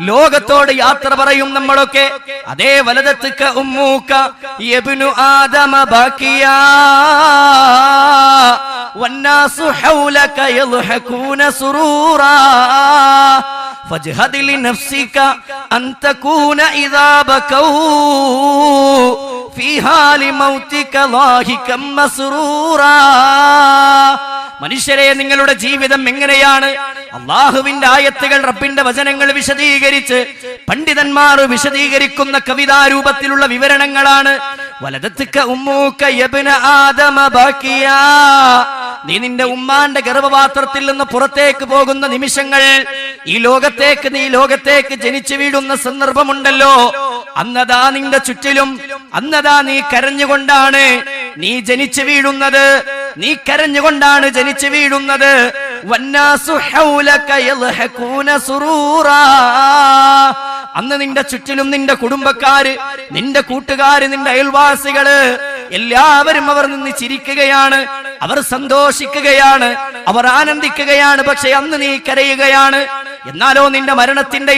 ലോകത്തോട് യാത്ര പറയും നമ്മളൊക്കെ. അതേ വലദത്തുക ഉമ്മൂക യബ്നു ആദമ ബാക്കിയാ വന്നാസു ഹൗലക യൽഹഖൂന സുറൂറാ ഫജ്ഹദ് ലിനഫ്സിക അൻ തകൂന ഇദാ ബകൗ ഫീ ഹാലി മൗതിക ളാഹികം മസ്റൂറാ. മനുഷ്യരെ, നിങ്ങളുടെ ജീവിതം എങ്ങനെയാണ്? അള്ളാഹുവിന്റെ ആയത്തുകൾ, റബ്ബിന്റെ വചനങ്ങൾ വിശദീകരിച്ച് പണ്ഡിതന്മാർ വിശദീകരിക്കുന്ന കവിതാരൂപത്തിലുള്ള വിവരണങ്ങളാണ്. വലദത്തുക ഉമ്മൂക യബ്ന ആദമ ബാക്കിയാ. നീ നിന്റെ ഉമ്മാന്റെ ഗർഭപാത്രത്തിൽ നിന്ന് പുറത്തേക്ക് പോകുന്ന നിമിഷങ്ങൾ, നീ ലോകത്തേക്ക് ജനിച്ചു വീഴുന്ന സന്ദർഭമുണ്ടല്ലോ, അന്നതാ നിന്റെ ചുറ്റിലും, അന്നതാ നീ കരഞ്ഞുകൊണ്ടാണ് നീ ജനിച്ചു വീഴുന്നത്, നീ കരഞ്ഞുകൊണ്ടാണ് ജനിച്ചു വീഴുന്നത്. വന്നാസു ഹൗലക യൽഹഖൂന സുറൂറാ. അന്ന് നിന്റെ ചുറ്റിലും നിന്റെ കുടുംബക്കാര്, നിന്റെ കൂട്ടുകാര്, നിന്റെ അയൽവാസികള് എല്ലാവരും അവർ നിന്ന് ചിരിക്കുകയാണ്, അവർ സന്തോഷിക്കുകയാണ്, അവർ ആനന്ദിക്കുകയാണ്. പക്ഷെ അന്ന് നീ കരയുകയാണ്. എന്നാലോ നിന്റെ മരണത്തിന്റെ